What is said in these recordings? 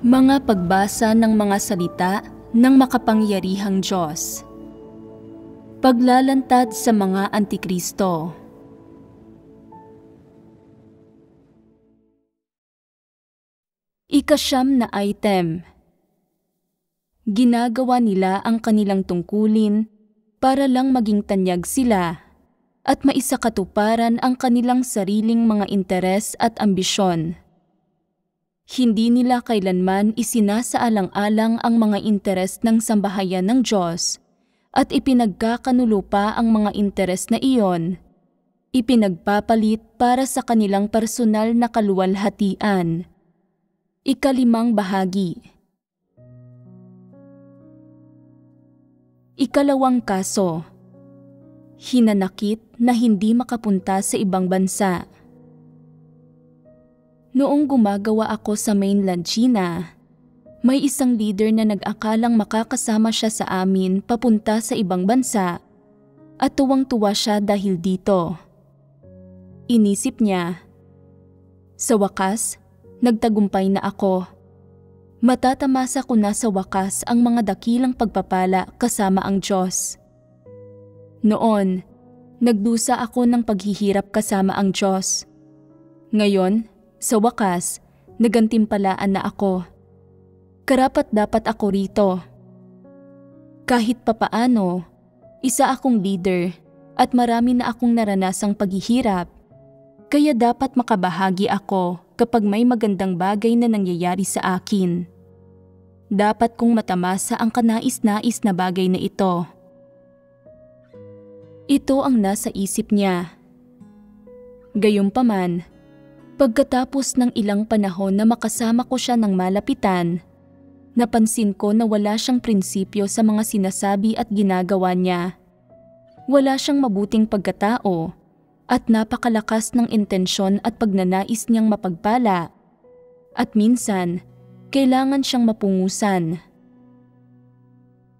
Mga pagbasa ng mga salita ng makapangyarihang Diyos. Paglalantad sa mga Antikristo. Ika-9 na item. Ginagawa nila ang kanilang tungkulin para lang maging tanyag sila at maisakatuparan ang kanilang sariling mga interes at ambisyon. Hindi nila kailanman isinasaalang-alang ang mga interes ng sambahayan ng Diyos at ipinagkakanulo pa ang mga interes na iyon, ipinagpapalit para sa kanilang personal na kaluwalhatian. Ika-5 bahagi. Ika-2 kaso. Hinanakit na hindi makapunta sa ibang bansa. Noong gumagawa ako sa mainland China, may isang leader na nag-akalang makakasama siya sa amin papunta sa ibang bansa at tuwang-tuwa siya dahil dito. Inisip niya, sa wakas, nagtagumpay na ako. Matatamasa ko na sa wakas ang mga dakilang pagpapala kasama ang Diyos. Noon, nagdusa ako ng paghihirap kasama ang Diyos. Ngayon, sa wakas, nagantimpalaan na ako. Karapat-dapat ako rito. Kahit papaano, isa akong leader at marami na akong naranasang paghihirap. Kaya dapat makabahagi ako kapag may magandang bagay na nangyayari sa akin. Dapat kong matamasa ang kanais-nais na bagay na ito. Ito ang nasa isip niya. Gayunpaman, pagkatapos ng ilang panahon na makasama ko siya ng malapitan, napansin ko na wala siyang prinsipyo sa mga sinasabi at ginagawa niya. Wala siyang mabuting pagkatao at napakalakas ng intensyon at pagnanais niyang mapagpala. At minsan, kailangan siyang mapungusan.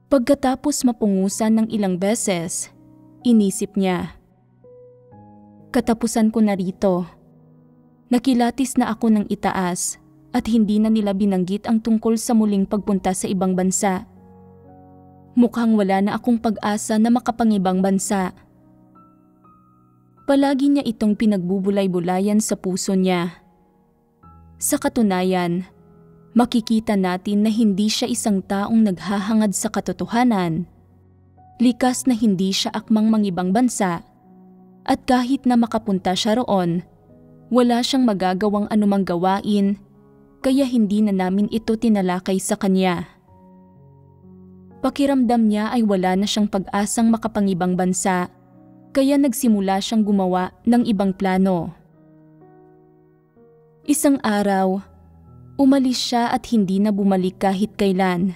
Pagkatapos mapungusan ng ilang beses, inisip niya, katapusan ko na rito. Nakilatis na ako ng itaas at hindi na nila binanggit ang tungkol sa muling pagpunta sa ibang bansa. Mukhang wala na akong pag-asa na makapangibang bansa. Palagi niya itong pinagbubulay-bulayan sa puso niya. Sa katunayan, makikita natin na hindi siya isang taong naghahangad sa katotohanan. Likas na hindi siya akmang mangibang bansa at kahit na makapunta siya roon, wala siyang magagawang anumang gawain, kaya hindi na namin ito tinalakay sa kanya. Pakiramdam niya ay wala na siyang pag-asang makapangibang bansa, kaya nagsimula siyang gumawa ng ibang plano. Isang araw, umalis siya at hindi na bumalik kahit kailan.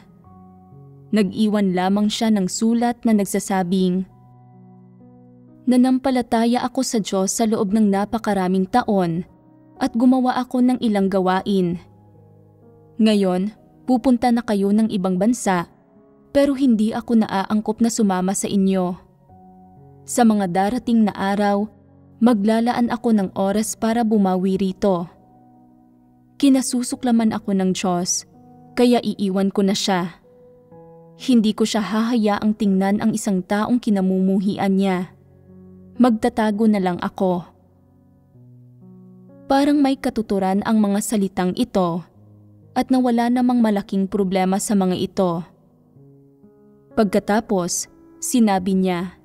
Nag-iwan lamang siya ng sulat na nagsasabing, nanampalataya ako sa Diyos sa loob ng napakaraming taon at gumawa ako ng ilang gawain. Ngayon, pupunta na kayo ng ibang bansa pero hindi ako naaangkop na sumama sa inyo. Sa mga darating na araw, maglalaan ako ng oras para bumawi rito. Kinasusuklaman ako ng Diyos, kaya iiwan ko na siya. Hindi ko siya hahayaang tingnan ang isang taong kinamumuhian niya. Magtatago na lang ako. Parang may katuturan ang mga salitang ito at nawala namang malaking problema sa mga ito. Pagkatapos, sinabi niya,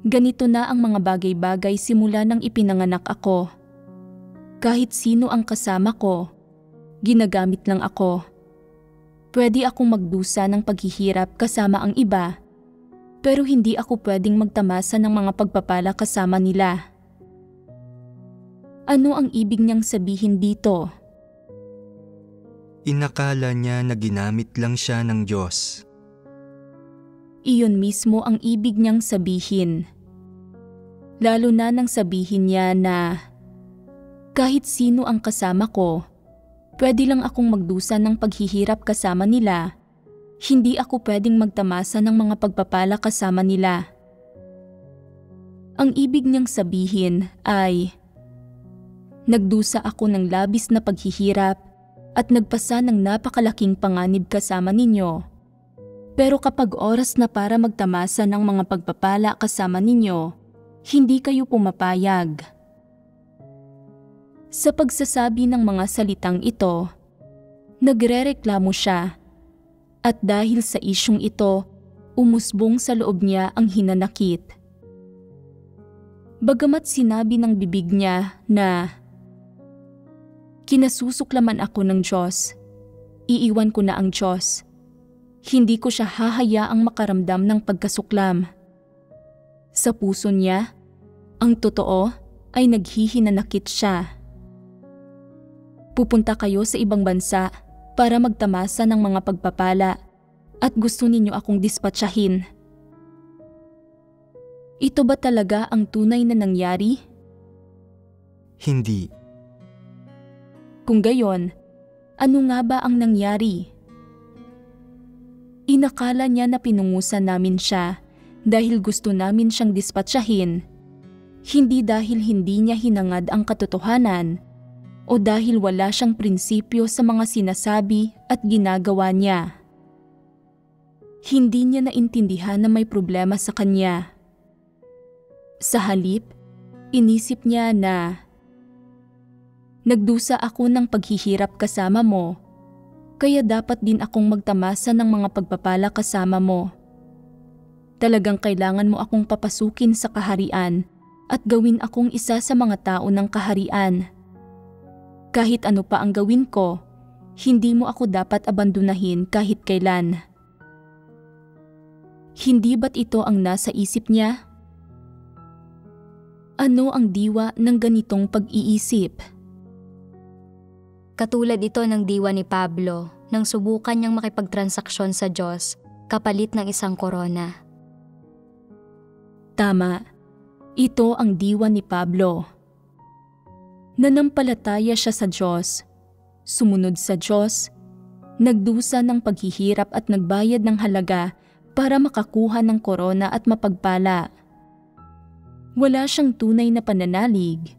ganito na ang mga bagay-bagay simula nang ipinanganak ako. Kahit sino ang kasama ko, ginagamit lang ako. Pwede akong magdusa ng paghihirap kasama ang iba, pero hindi ako pwedeng magtamasa ng mga pagpapala kasama nila. Ano ang ibig niyang sabihin dito? Inakala niya na ginamit lang siya ng Diyos. Iyon mismo ang ibig niyang sabihin. Lalo na nang sabihin niya na kahit sino ang kasama ko, pwede lang akong magdusa ng paghihirap kasama nila. Hindi ako pwedeng magtamasa ng mga pagpapala kasama nila. Ang ibig niyang sabihin ay, nagdusa ako ng labis na paghihirap at nagpasa ng napakalaking panganib kasama ninyo. Pero kapag oras na para magtamasa ng mga pagpapala kasama ninyo, hindi kayo pumapayag. Sa pagsasabi ng mga salitang ito, nagrereklamo siya, at dahil sa isyong ito, umusbong sa loob niya ang hinanakit. Bagamat sinabi ng bibig niya na, "Kinasusuklaman ako ng Diyos, iiwan ko na ang Diyos. Hindi ko siya hahayaang makaramdam ng pagkasuklam." Sa puso niya, ang totoo ay naghihinanakit siya. Pupunta kayo sa ibang bansa para magtamasa ng mga pagpapala at gusto ninyo akong dispatsahin. Ito ba talaga ang tunay na nangyari? Hindi. Kung gayon, ano nga ba ang nangyari? Inakala niya na pinungusan namin siya dahil gusto namin siyang dispatsahin, hindi dahil hindi niya hinangad ang katotohanan o dahil wala siyang prinsipyo sa mga sinasabi at ginagawa niya. Hindi niya naintindihan na may problema sa kanya. Sa halip, inisip niya na, "Nagdusa ako ng paghihirap kasama mo, kaya dapat din akong magtamasa ng mga pagpapala kasama mo. Talagang kailangan mo akong papasukin sa kaharian at gawin akong isa sa mga tao ng kaharian. Kahit ano pa ang gawin ko, hindi mo ako dapat abandonahin kahit kailan." Hindi ba't ito ang nasa isip niya? Ano ang diwa ng ganitong pag-iisip? Katulad ito ng diwa ni Pablo nang subukan niyang makipagtransaksyon sa Diyos kapalit ng isang korona. Tama, ito ang diwa ni Pablo. Nanampalataya siya sa Diyos, sumunod sa Diyos, nagdusa ng paghihirap at nagbayad ng halaga para makakuha ng korona at mapagpala. Wala siyang tunay na pananalig,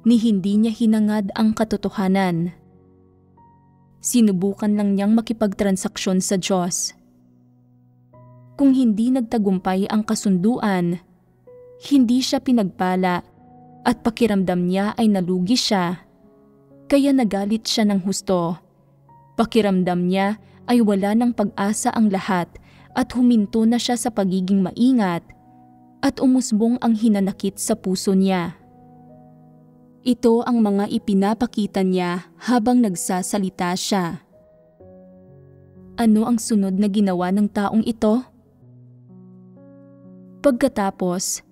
ni hindi niya hinangad ang katotohanan. Sinubukan lang niyang makipagtransaksyon sa Diyos. Kung hindi nagtagumpay ang kasunduan, hindi siya pinagpala at pakiramdam niya ay nalugi siya. Kaya nagalit siya ng husto. Pakiramdam niya ay wala ng pag-asa ang lahat at huminto na siya sa pagiging maingat at umusbong ang hinanakit sa puso niya. Ito ang mga ipinapakita niya habang nagsasalita siya. Ano ang sunod na ginawa ng taong ito? Pagkatapos,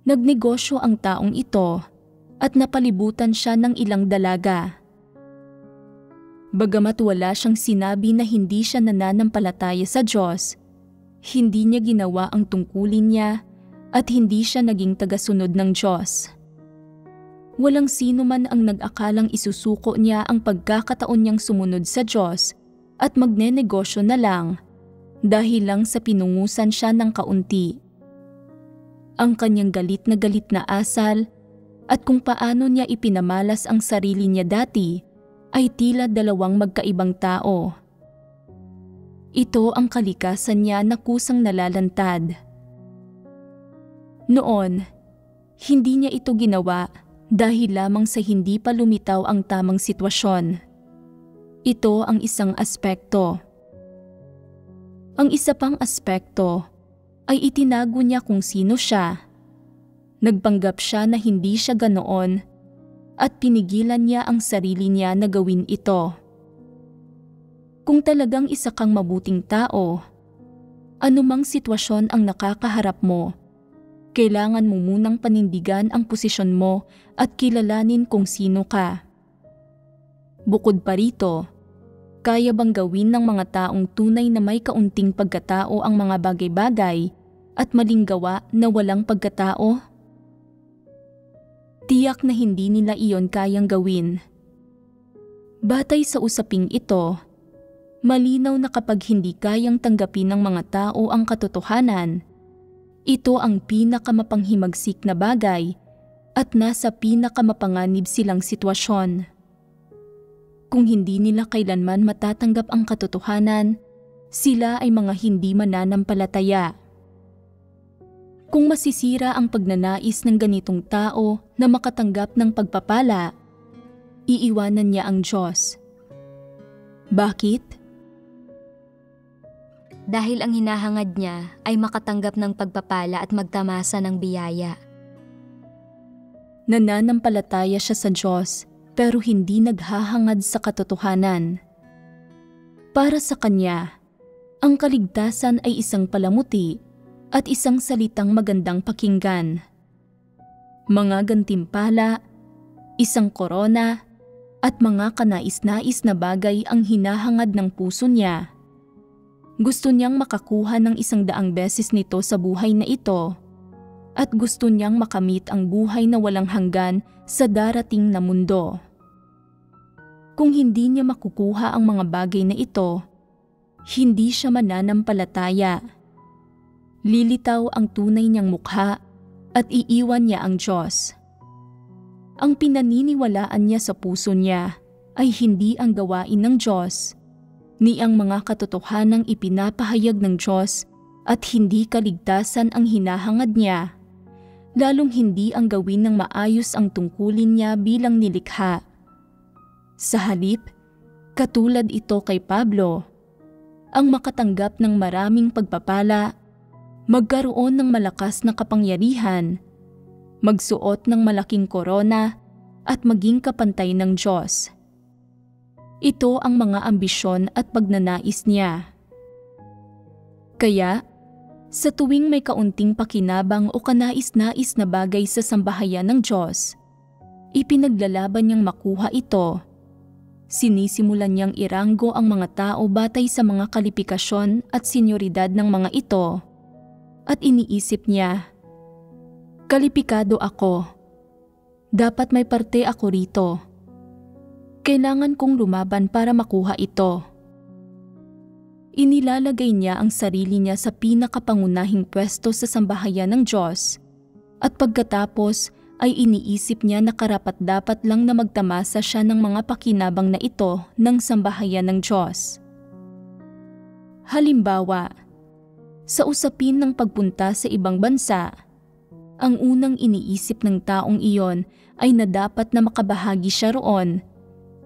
nagnegosyo ang taong ito at napalibutan siya ng ilang dalaga. Bagamat wala siyang sinabi na hindi siya nananampalataya sa Diyos, hindi niya ginawa ang tungkulin niya at hindi siya naging tagasunod ng Diyos. Walang sino man ang nag-akalang isusuko niya ang pagkakataon niyang sumunod sa Diyos at magnenegosyo na lang dahil lang sa pinungusan siya ng kaunti. Ang kanyang galit na asal at kung paano niya ipinamalas ang sarili niya dati ay tila dalawang magkaibang tao. Ito ang kalikasan niya na kusang nalalantad. Noon, hindi niya ito ginawa dahil lamang sa hindi pa lumitaw ang tamang sitwasyon. Ito ang isang aspekto. Ang isa pang aspekto ay itinago niya kung sino siya. Nagpanggap siya na hindi siya ganoon at pinigilan niya ang sarili niya na gawin ito. Kung talagang isa kang mabuting tao, anumang sitwasyon ang nakakaharap mo, kailangan mo munang panindigan ang posisyon mo at kilalanin kung sino ka. Bukod pa rito, kaya bang gawin ng mga taong tunay na may kaunting pagkatao ang mga bagay-bagay at maling gawa na walang pagkatao? Tiyak na hindi nila iyon kayang gawin. Batay sa usaping ito, malinaw na kapag hindi kayang tanggapin ng mga tao ang katotohanan, ito ang pinakamapanghimagsik na bagay at nasa pinakamapanganib silang sitwasyon. kung hindi nila kailanman matatanggap ang katotohanan, sila ay mga hindi mananampalataya. Kung masisira ang pagnanais ng ganitong tao na makatanggap ng pagpapala, iiwanan niya ang Diyos. Bakit? Dahil ang hinahangad niya ay makatanggap ng pagpapala at magtamasa ng biyaya. Nananampalataya siya sa Diyos pero hindi naghahangad sa katotohanan. Para sa kanya, ang kaligtasan ay isang palamuti at isang salitang magandang pakinggan. Mga gantimpala, isang korona, at mga kanais-nais na bagay ang hinahangad ng puso niya. Gusto niyang makakuha ng 100 beses nito sa buhay na ito, at gusto niyang makamit ang buhay na walang hanggan sa darating na mundo. Kung hindi niya makukuha ang mga bagay na ito, hindi siya mananampalataya. Lilitaw ang tunay niyang mukha at iiwan niya ang Diyos. Ang pinaniniwalaan niya sa puso niya ay hindi ang gawain ng Diyos, ni ang mga katotohanang ipinapahayag ng Diyos at hindi kaligtasan ang hinahangad niya, lalong hindi ang gawin ng maayos ang tungkulin niya bilang nilikha. Sa halip, katulad ito kay Pablo, ang makatanggap ng maraming pagpapala, magkaroon ng malakas na kapangyarihan, magsuot ng malaking korona at maging kapantay ng Diyos. Ito ang mga ambisyon at pagnanais niya. Kaya, sa tuwing may kaunting pakinabang o kanais-nais na bagay sa sambahayan ng Diyos, ipinaglalaban niyang makuha ito. Sinisimulan niyang iranggo ang mga tao batay sa mga kalipikasyon at senyoridad ng mga ito, at iniisip niya, kalipikado ako. Dapat may parte ako rito. Kailangan kong lumaban para makuha ito. Inilalagay niya ang sarili niya sa pinakapangunahing pwesto sa sambahayan ng Diyos, at pagkatapos ay iniisip niya na karapat-dapat lang na magtamasa siya ng mga pakinabang na ito ng sambahayan ng Diyos. Halimbawa, sa usapin ng pagpunta sa ibang bansa, ang unang iniisip ng taong iyon ay na dapat na makabahagi siya roon,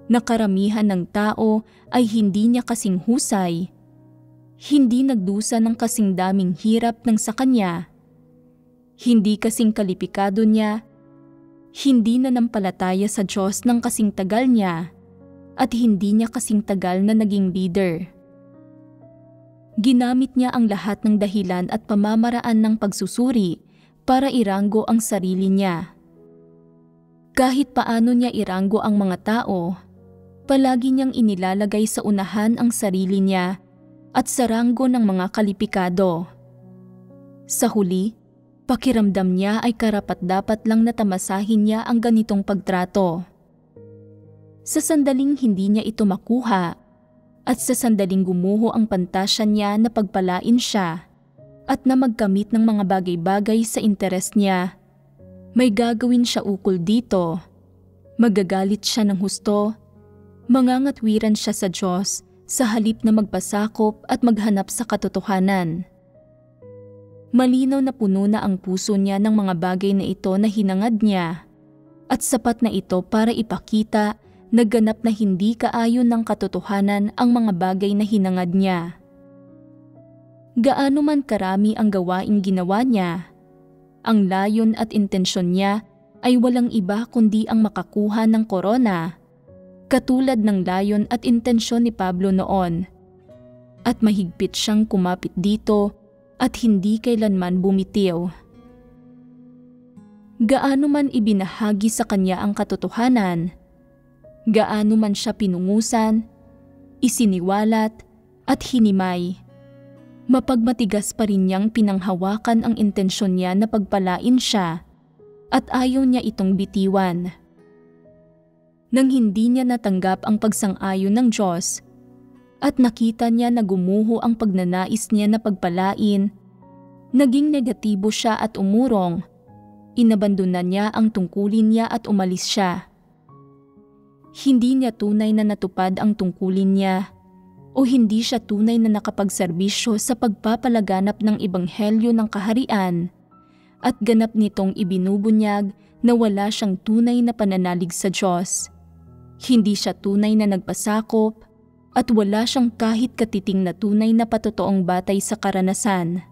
na karamihan ng tao ay hindi niya kasing husay, hindi nagdusa ng kasing daming hirap ng sa kanya, hindi kasing kalipikado niya, hindi nanampalataya sa Diyos ng kasing tagal niya, at hindi niya kasing tagal na naging leader. Ginamit niya ang lahat ng dahilan at pamamaraan ng pagsusuri para iranggo ang sarili niya. Kahit paano niya iranggo ang mga tao, palagi niyang inilalagay sa unahan ang sarili niya at sa ranggo ng mga kalipikado. Sa huli, pakiramdam niya ay karapat-dapat lang natamasahin niya ang ganitong pagtrato. Sa sandaling hindi niya ito makuha, at sa sandaling gumuho ang pantasya niya na pagpalain siya at na magkamit ng mga bagay-bagay sa interes niya, may gagawin siya ukol dito. Magagalit siya ng husto, mangangatwiran siya sa Diyos sa halip na magpasakop at maghanap sa katotohanan. Malinaw na puno na ang puso niya ng mga bagay na ito na hinangad niya, at sapat na ito para ipakita na ganap na hindi kaayon ng katotohanan ang mga bagay na hinangad niya. Gaano man karami ang gawaing ginawa niya, ang layon at intensyon niya ay walang iba kundi ang makakuha ng korona, katulad ng layon at intensyon ni Pablo noon, at mahigpit siyang kumapit dito at hindi kailanman bumitiw. Gaano man ibinahagi sa kanya ang katotohanan, gaano man siya pinungusan, isiniwalat at hinimay, mapagmatigas pa rin niyang pinanghawakan ang intensyon niya na pagpalain siya at ayaw niya itong bitiwan. Nang hindi niya natanggap ang pagsang-ayon ng Diyos at nakita niya na gumuho ang pagnanais niya na pagpalain, naging negatibo siya at umurong, inabandonan niya ang tungkulin niya at umalis siya. Hindi niya tunay na natupad ang tungkulin niya o hindi siya tunay na nakapagserbisyo sa pagpapalaganap ng ebanghelyo ng kaharian at ganap nitong ibinubunyag na wala siyang tunay na pananalig sa Diyos. Hindi siya tunay na nagpasakop at wala siyang kahit katiting na tunay na patotoong batay sa karanasan.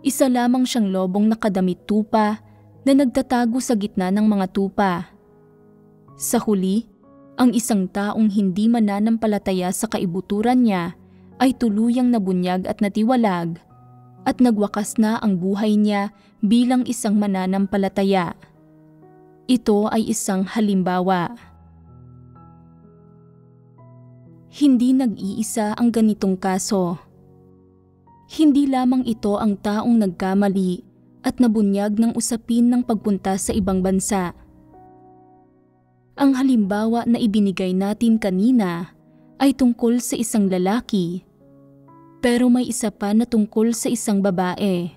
Isa lamang siyang lobong nakadamit tupa na nagtatago sa gitna ng mga tupa. Sa huli, ang isang taong hindi mananampalataya sa kaibuturan niya ay tuluyang nabunyag at natiwalag at nagwakas na ang buhay niya bilang isang mananampalataya. Ito ay isang halimbawa. Hindi nag-iisa ang ganitong kaso. Hindi lamang ito ang taong nagkamali at nabunyag ng usapin ng pagpunta sa ibang bansa. Ang halimbawa na ibinigay natin kanina ay tungkol sa isang lalaki, pero may isa pa na tungkol sa isang babae.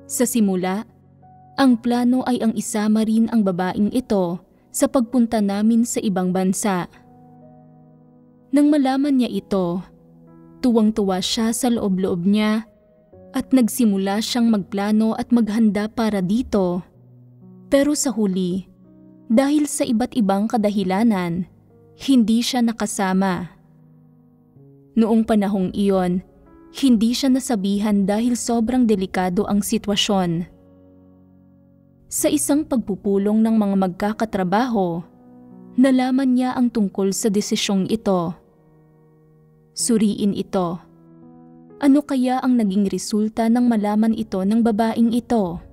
Sa simula, ang plano ay ang isama rin ang babaeng ito sa pagpunta namin sa ibang bansa. Nang malaman niya ito, tuwang-tuwa siya sa loob-loob niya at nagsimula siyang magplano at maghanda para dito. Pero sa huli, dahil sa iba't ibang kadahilanan, hindi siya nakasama. Noong panahong iyon, hindi siya nasabihan dahil sobrang delikado ang sitwasyon. Sa isang pagpupulong ng mga magkakatrabaho, nalaman niya ang tungkol sa desisyong ito. Suriin ito. Ano kaya ang naging resulta ng malaman ito ng babaeng ito?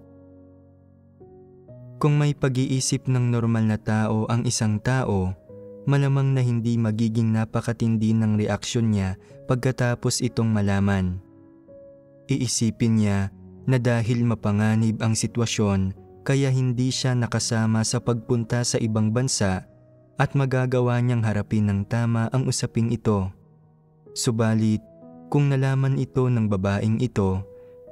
Kung may pag-iisip ng normal na tao ang isang tao, malamang na hindi magiging napakatindi ng reaksyon niya pagkatapos itong malaman. Iisipin niya na dahil mapanganib ang sitwasyon kaya hindi siya nakasama sa pagpunta sa ibang bansa at magagawa niyang harapin ng tama ang usaping ito. Subalit, kung nalaman ito ng babaeng ito,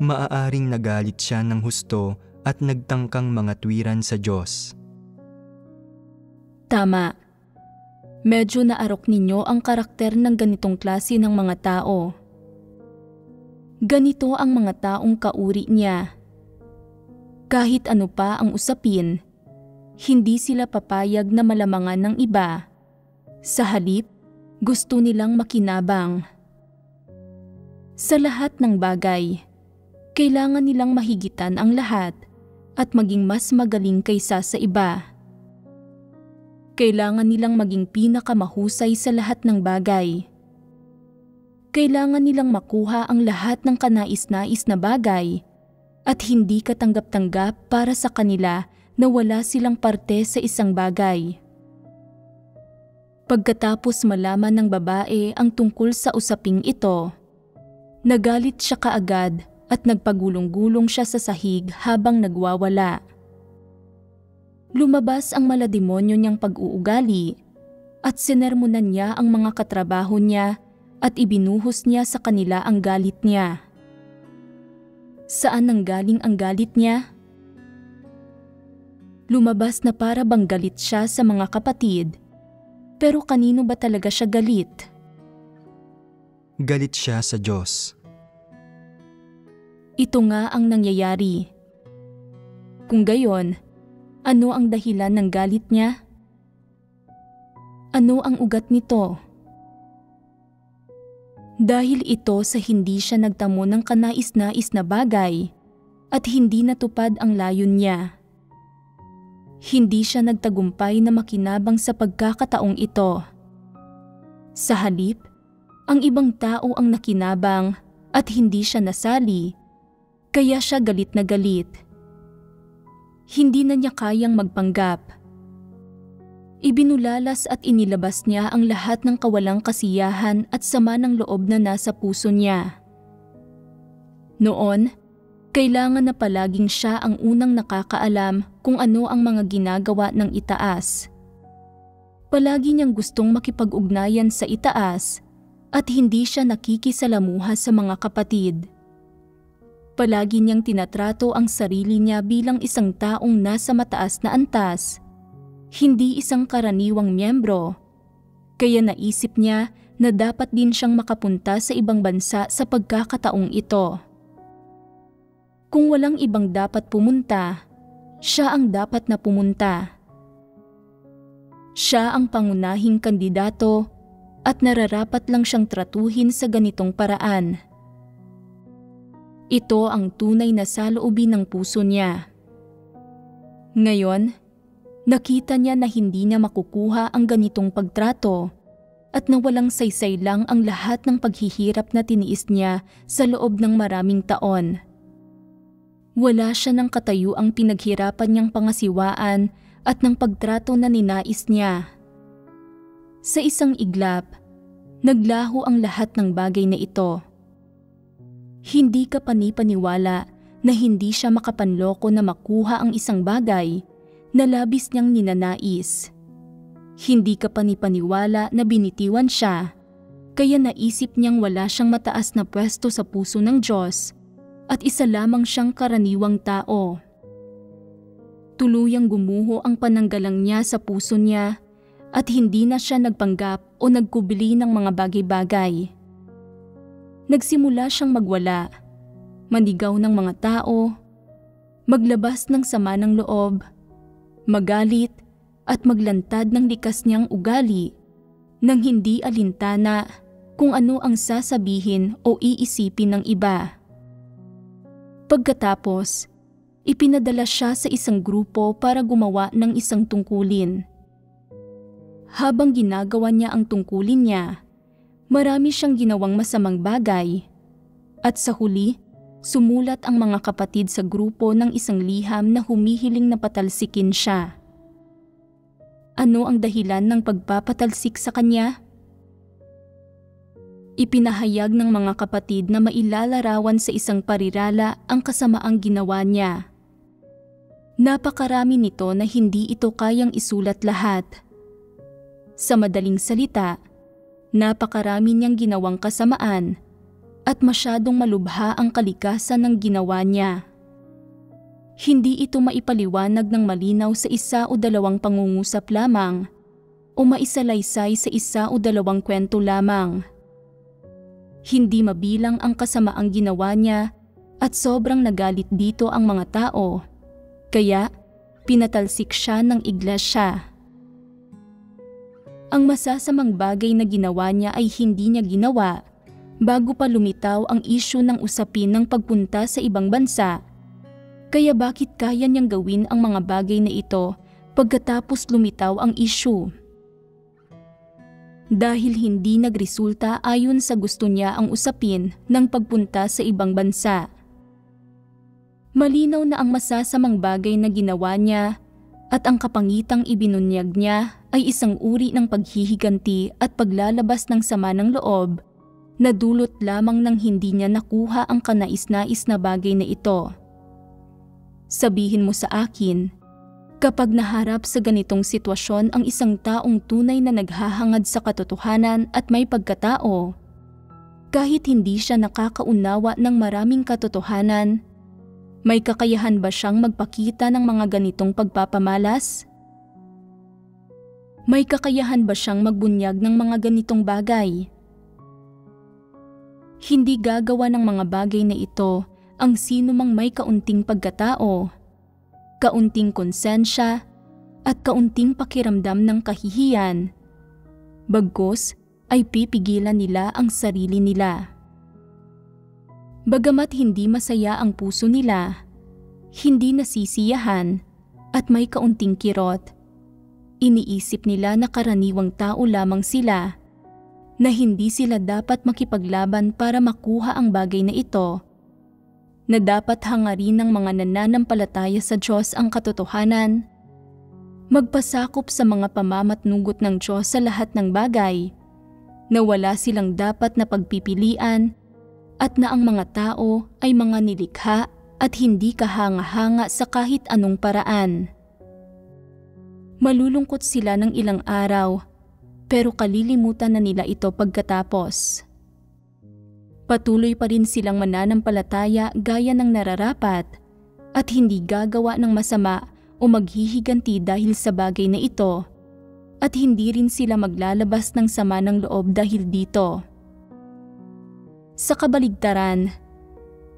maaaring nagalit siya ng husto at nagtangkang mga tuwiran sa Diyos. Tama. Medyo naarok ninyo ang karakter ng ganitong klase ng mga tao. Ganito ang mga taong kauri niya. Kahit ano pa ang usapin, hindi sila papayag na malamangan ng iba. Sa halip, gusto nilang makinabang. Sa lahat ng bagay, kailangan nilang mahigitan ang lahat at maging mas magaling kaysa sa iba. Kailangan nilang maging pinakamahusay sa lahat ng bagay. Kailangan nilang makuha ang lahat ng kanais-nais na bagay at hindi katanggap-tanggap para sa kanila na wala silang parte sa isang bagay. Pagkatapos malaman ng babae ang tungkol sa usaping ito, nagalit siya kaagad at nagpagulong-gulong siya sa sahig habang nagwawala. Lumabas ang malademonyo niyang pag-uugali at sinermonan niya ang mga katrabaho niya at ibinuhos niya sa kanila ang galit niya. Saan nanggaling ang galit niya? Lumabas na para bang galit siya sa mga kapatid. Pero kanino ba talaga siya galit? Galit siya sa Diyos. Ito nga ang nangyayari. Kung gayon, ano ang dahilan ng galit niya? Ano ang ugat nito? Dahil ito sa hindi siya nagtamo ng kanais-nais na bagay at hindi natupad ang layon niya. Hindi siya nagtagumpay na makinabang sa pagkakataong ito. Sa halip, ang ibang tao ang nakinabang at hindi siya nasali, kaya siya galit na galit. Hindi na niya kayang magpanggap. Ibinulalas at inilabas niya ang lahat ng kawalang kasiyahan at sama ng loob na nasa puso niya. Noon, kailangan na palaging siya ang unang nakakaalam kung ano ang mga ginagawa ng itaas. Palagi niyang gustong makipag-ugnayan sa itaas at hindi siya nakikisalamuha sa mga kapatid. Palagi niyang tinatrato ang sarili niya bilang isang taong nasa mataas na antas, hindi isang karaniwang miyembro, kaya naisip niya na dapat din siyang makapunta sa ibang bansa sa pagkakataong ito. Kung walang ibang dapat pumunta, siya ang dapat na pumunta. Siya ang pangunahing kandidato at nararapat lang siyang tratuhin sa ganitong paraan. Ito ang tunay na saloobin ng puso niya. Ngayon, nakita niya na hindi niya makukuha ang ganitong pagtrato at na walang saysay lang ang lahat ng paghihirap na tiniis niya sa loob ng maraming taon. Wala siya ng katayuang pinaghirapan niyang pangasiwaan at ng pagtrato na ninais niya. Sa isang iglap, naglaho ang lahat ng bagay na ito. Hindi ka panipaniwala na hindi siya makapanloko na makuha ang isang bagay na labis niyang ninanais. Hindi ka panipaniwala na binitiwan siya, kaya naisip niyang wala siyang mataas na pwesto sa puso ng Diyos at isa lamang siyang karaniwang tao. Tuluyang gumuho ang pananggalang niya sa puso niya at hindi na siya nagpanggap o nagkubili ng mga bagay-bagay. Nagsimula siyang magwala, manigaw ng mga tao, maglabas ng sama ng loob, magalit at maglantad ng likas niyang ugali nang hindi alintana kung ano ang sasabihin o iisipin ng iba. Pagkatapos, ipinadala siya sa isang grupo para gumawa ng isang tungkulin. Habang ginagawa niya ang tungkulin niya, marami siyang ginawang masamang bagay at sa huli, sumulat ang mga kapatid sa grupo ng isang liham na humihiling na patalsikin siya. Ano ang dahilan ng pagpapatalsik sa kanya? Ipinahayag ng mga kapatid na mailalarawan sa isang parirala ang kasamaang ginawa niya. Napakarami nito na hindi ito kayang isulat lahat. Sa madaling salita, napakarami niyang ginawang kasamaan at masyadong malubha ang kalikasan ng ginawa niya. Hindi ito maipaliwanag ng malinaw sa isa o dalawang pangungusap lamang o maisalaysay sa isa o dalawang kwento lamang. Hindi mabilang ang kasamaang ginawa niya at sobrang nagalit dito ang mga tao, kaya pinatalsik siya ng iglesia. Ang masasamang bagay na ginawa niya ay hindi niya ginawa bago pa lumitaw ang isyu ng usapin ng pagpunta sa ibang bansa. Kaya bakit kaya niyang gawin ang mga bagay na ito pagkatapos lumitaw ang isyu? Dahil hindi nagresulta ayon sa gusto niya ang usapin ng pagpunta sa ibang bansa. Malinaw na ang masasamang bagay na ginawa niya at ang kapangitang ibinunyag niya ay isang uri ng paghihiganti at paglalabas ng sama ng loob na dulot lamang ng hindi niya nakuha ang kanais-nais na bagay na ito. Sabihin mo sa akin, kapag naharap sa ganitong sitwasyon ang isang taong tunay na naghahangad sa katotohanan at may pagkatao, kahit hindi siya nakakaunawa ng maraming katotohanan, may kakayahan ba siyang magpakita ng mga ganitong pagpapamalas? May kakayahan ba siyang magbunyag ng mga ganitong bagay? Hindi gagawa ng mga bagay na ito ang sino mang may kaunting pagkatao, kaunting konsensya, at kaunting pakiramdam ng kahihiyan. Bagkus ay pipigilan nila ang sarili nila. Bagamat hindi masaya ang puso nila, hindi nasisiyahan, at may kaunting kirot, iniisip nila na karaniwang tao lamang sila, na hindi sila dapat makipaglaban para makuha ang bagay na ito, na dapat hangarin ng mga nananampalataya sa Diyos ang katotohanan, magpasakop sa mga pamamatnugot ng Diyos sa lahat ng bagay, na wala silang dapat na pagpipilian at na ang mga tao ay mga nilikha at hindi kahanga-hanga sa kahit anong paraan. Malulungkot sila ng ilang araw, pero kalilimutan na nila ito pagkatapos. Patuloy pa rin silang mananampalataya gaya ng nararapat at hindi gagawa ng masama o maghihiganti dahil sa bagay na ito, at hindi rin sila maglalabas ng sama ng loob dahil dito. Sa kabaligtaran,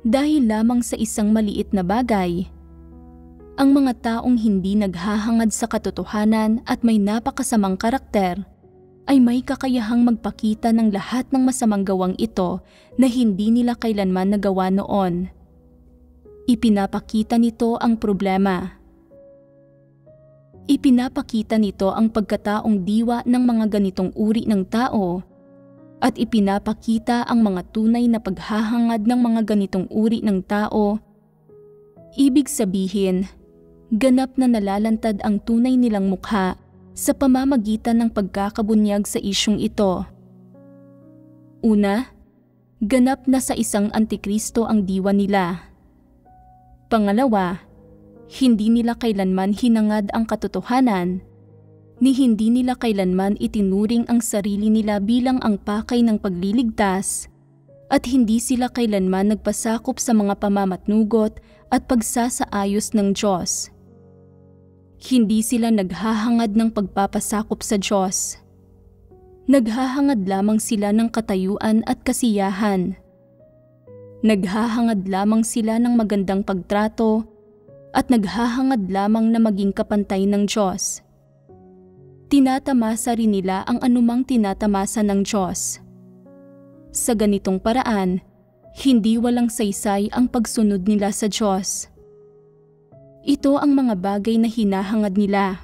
dahil lamang sa isang maliit na bagay, ang mga taong hindi naghahangad sa katotohanan at may napakasamang karakter ay may kakayahang magpakita ng lahat ng masamang gawang ito na hindi nila kailanman nagawa noon. Ipinapakita nito ang problema. Ipinapakita nito ang pagkataong diwa ng mga ganitong uri ng tao at ipinapakita ang mga tunay na paghahangad ng mga ganitong uri ng tao. Ibig sabihin, ganap na nalalantad ang tunay nilang mukha sa pamamagitan ng pagkakabunyag sa isyung ito. Una, ganap na sa isang antikristo ang diwa nila. Pangalawa, hindi nila kailanman hinangad ang katotohanan, ni hindi nila kailanman itinuring ang sarili nila bilang ang pakay ng pagliligtas, at hindi sila kailanman nagpasakop sa mga pamamatnugot at pagsasaayos ng Diyos. Hindi sila naghahangad ng pagpapasakop sa Diyos. Naghahangad lamang sila ng katayuan at kasiyahan. Naghahangad lamang sila ng magandang pagtrato at naghahangad lamang na maging kapantay ng Diyos. Tinatamasa rin nila ang anumang tinatamasa ng Diyos. Sa ganitong paraan, hindi walang saysay ang pagsunod nila sa Diyos. Ito ang mga bagay na hinahangad nila.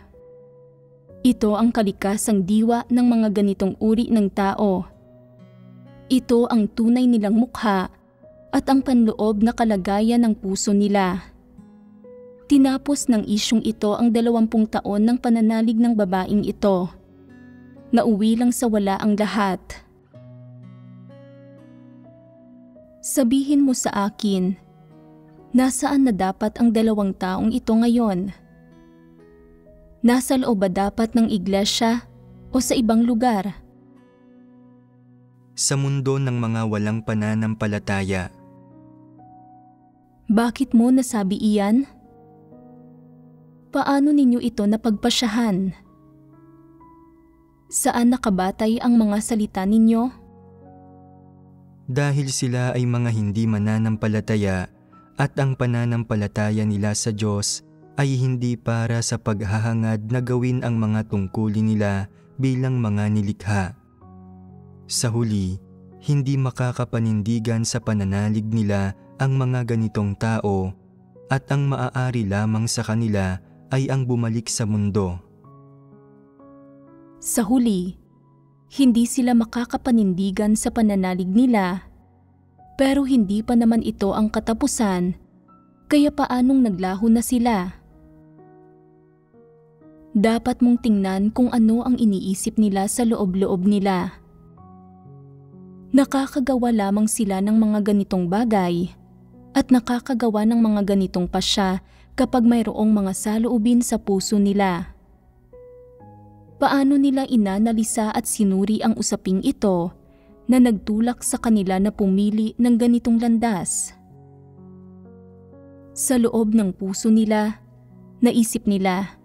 Ito ang kalikasang diwa ng mga ganitong uri ng tao. Ito ang tunay nilang mukha at ang panloob na kalagayan ng puso nila. Tinapos ng isyung ito ang 20 taon ng pananalig ng babaeng ito. Nauwi lang sa wala ang lahat. Sabihin mo sa akin, nasaan na dapat ang 2 taong ito ngayon? Nasa loob ba dapat ng iglesia o sa ibang lugar? Sa mundo ng mga walang pananampalataya. Bakit mo nasabi iyan? Paano ninyo ito napagpasyahan? Saan nakabatay ang mga salita ninyo? Dahil sila ay mga hindi mananampalataya at ang pananampalataya nila sa Diyos ay hindi para sa paghahangad na gawin ang mga tungkulin nila bilang mga nilikha. Sa huli, hindi makakapanindigan sa pananalig nila ang mga ganitong tao at ang maaari lamang sa kanila ay ang bumalik sa mundo. Sa huli, hindi sila makakapanindigan sa pananalig nila, pero hindi pa naman ito ang katapusan, kaya paanong naglaho na sila? Dapat mong tingnan kung ano ang iniisip nila sa loob-loob nila. Nakakagawa lamang sila ng mga ganitong bagay at nakakagawa ng mga ganitong pasya kapag mayroong mga saloobin sa puso nila. Paano nila inanalisa at sinuri ang usaping ito na nagtulak sa kanila na pumili ng ganitong landas? Sa loob ng puso nila, naisip nila,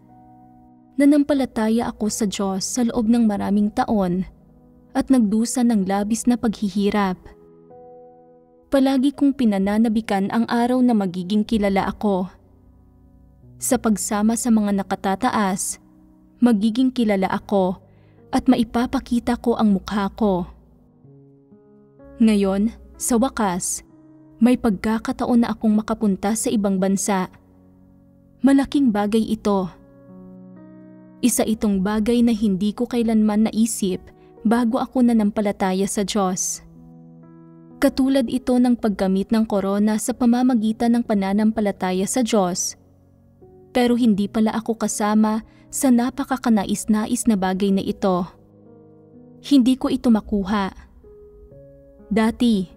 nanampalataya ako sa Diyos sa loob ng maraming taon at nagdusa ng labis na paghihirap. Palagi kong pinananabikan ang araw na magiging kilala ako. Sa pagsama sa mga nakatataas, magiging kilala ako at maipapakita ko ang mukha ko. Ngayon, sa wakas, may pagkakataon na akong makapunta sa ibang bansa. Malaking bagay ito. Isa itong bagay na hindi ko kailanman naisip bago ako nanampalataya sa Diyos. Katulad ito ng paggamit ng korona sa pamamagitan ng pananampalataya sa Diyos. Pero hindi pala ako kasama sa napakakanais-nais na bagay na ito. Hindi ko ito makuha. Dati,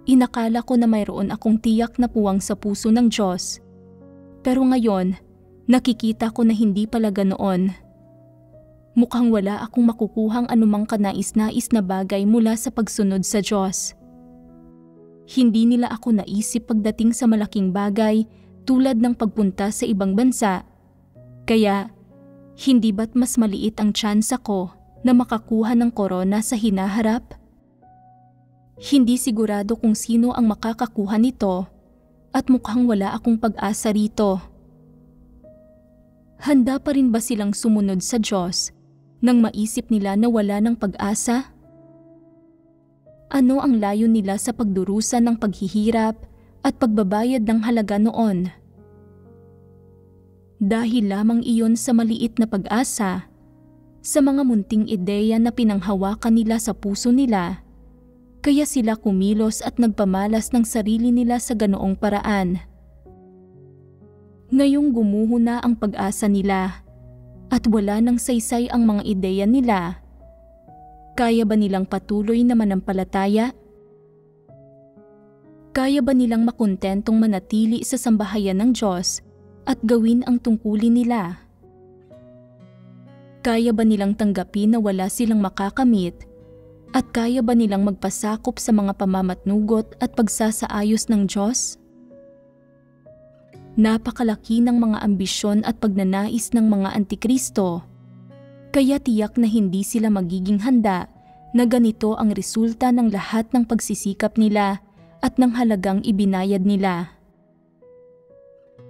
inakala ko na mayroon akong tiyak na puwang sa puso ng Diyos. Pero ngayon, nakikita ko na hindi pala ganoon. Mukhang wala akong makukuhang anumang kanais-nais na bagay mula sa pagsunod sa Diyos. Hindi nila ako naisip pagdating sa malaking bagay tulad ng pagpunta sa ibang bansa, Kaya, hindi ba't mas maliit ang tsansa ko na makakuha ng korona sa hinaharap? Hindi sigurado kung sino ang makakakuha nito at mukhang wala akong pag-asa rito. Handa pa rin ba silang sumunod sa Diyos nang maisip nila na wala ng pag-asa? Ano ang layo nila sa pagdurusa ng paghihirap at pagbabayad ng halaga noon? Dahil lamang iyon sa maliit na pag-asa, sa mga munting ideya na pinanghawakan nila sa puso nila, kaya sila kumilos at nagpamalas ng sarili nila sa ganoong paraan. Ngayong gumuho na ang pag-asa nila at wala nang saysay ang mga ideya nila, kaya ba nilang patuloy na manampalataya? Kaya ba nilang makontentong manatili sa sambahayan ng Diyos at gawin ang tungkulin nila? Kaya ba nilang tanggapin na wala silang makakamit at kaya ba nilang magpasakop sa mga pamamatnugot at pagsasaayos ng Diyos? Napakalaki ng mga ambisyon at pagnanais ng mga antikristo, kaya tiyak na hindi sila magiging handa na ganito ang resulta ng lahat ng pagsisikap nila at ng halagang ibinayad nila.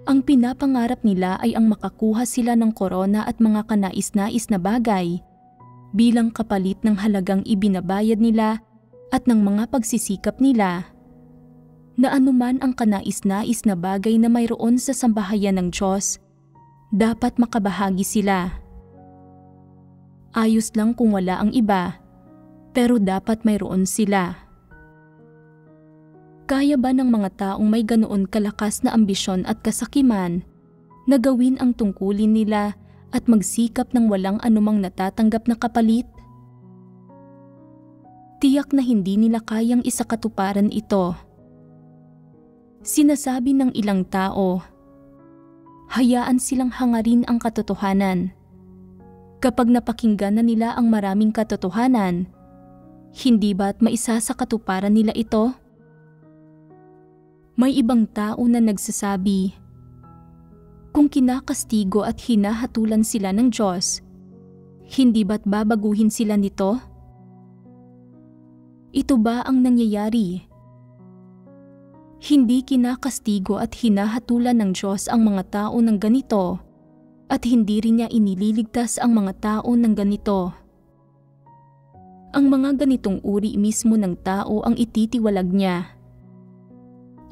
Ang pinapangarap nila ay ang makakuha sila ng korona at mga kanais-nais na bagay bilang kapalit ng halagang ibinabayad nila at ng mga pagsisikap nila. Na anuman ang kanais-nais na bagay na mayroon sa sambahayan ng Diyos, dapat makabahagi sila. Ayos lang kung wala ang iba, pero dapat mayroon sila. Kaya ba ng mga taong may ganoon kalakas na ambisyon at kasakiman na gawin ang tungkulin nila at magsikap ng walang anumang natatanggap na kapalit? Tiyak na hindi nila kayang isakatuparan ito. Sinasabi ng ilang tao, hayaan silang hangarin ang katotohanan. Kapag napakinggan na nila ang maraming katotohanan, hindi ba't maisasakatuparan nila ito? May ibang tao na nagsasabi, kung kinakastigo at hinahatulan sila ng Diyos, hindi ba't babaguhin sila nito? Ito ba ang nangyayari? Hindi kinakastigo at hinahatulan ng Diyos ang mga tao ng ganito at hindi rin niya inililigtas ang mga tao ng ganito. Ang mga ganitong uri mismo ng tao ang ititiwalag niya.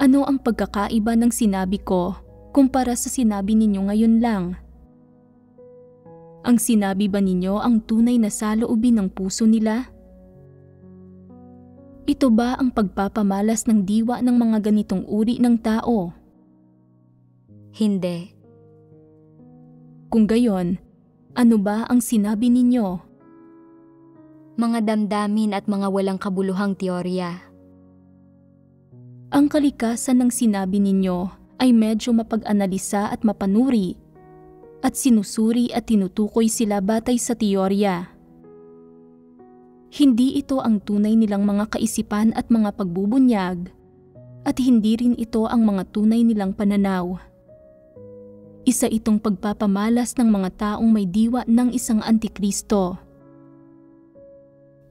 Ano ang pagkakaiba ng sinabi ko kumpara sa sinabi ninyo ngayon lang? Ang sinabi ba ninyo ang tunay na saloobin ng puso nila? Ito ba ang pagpapamalas ng diwa ng mga ganitong uri ng tao? Hindi. Kung gayon, ano ba ang sinabi ninyo? Mga damdamin at mga walang kabuluhang teorya. Ang kalikasan ng sinabi ninyo ay medyo mapag-analisa at mapanuri at sinusuri at tinutukoy sila batay sa teorya. Hindi ito ang tunay nilang mga kaisipan at mga pagbubunyag at hindi rin ito ang mga tunay nilang pananaw. Isa itong pagpapamalas ng mga taong may diwa ng isang antikristo.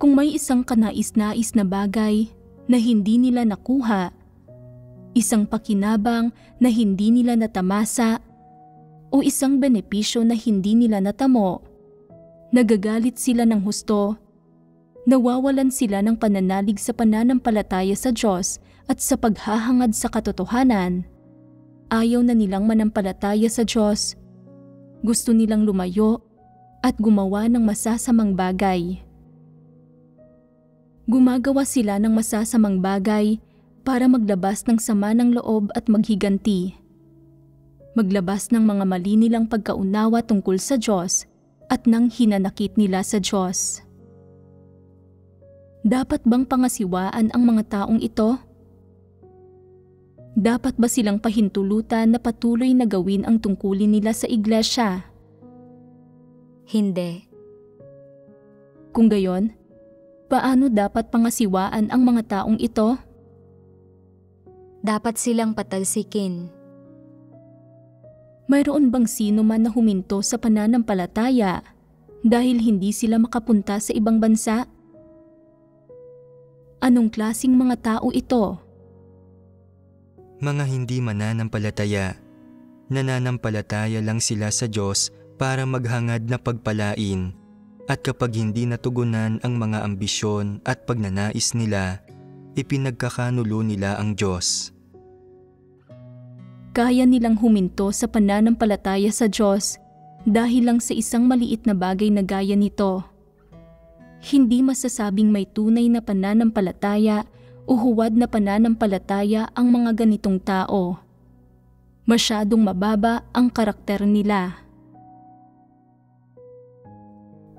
Kung may isang kanais-nais na bagay na hindi nila nakuha, isang pakinabang na hindi nila natamasa, o isang benepisyo na hindi nila natamo, nagagalit sila ng husto, nawawalan sila ng pananalig sa pananampalataya sa Diyos at sa paghahangad sa katotohanan. Ayaw na nilang manampalataya sa Diyos. Gusto nilang lumayo at gumawa ng masasamang bagay. Gumagawa sila ng masasamang bagay para maglabas ng sama ng loob at maghiganti. Maglabas ng mga mali nilang pagkaunawa tungkol sa Diyos at ng hinanakit nila sa Diyos. Dapat bang pangasiwaan ang mga taong ito? Dapat ba silang pahintulutan na patuloy na gawin ang tungkulin nila sa iglesia? Hindi. Kung gayon, paano dapat pangasiwaan ang mga taong ito? Dapat silang patalsikin. Mayroon bang sino man na huminto sa pananampalataya dahil hindi sila makapunta sa ibang bansa? Anong klasing mga tao ito? Mga hindi mananampalataya. Nananampalataya lang sila sa Diyos para maghangad na pagpalain, at kapag hindi natugunan ang mga ambisyon at pagnanais nila, ipinagkakanulo nila ang Diyos. Kaya nilang huminto sa pananampalataya sa Diyos dahil lang sa isang maliit na bagay na gaya nito. Hindi masasabing may tunay na pananampalataya o huwad na pananampalataya ang mga ganitong tao. Masyadong mababa ang karakter nila.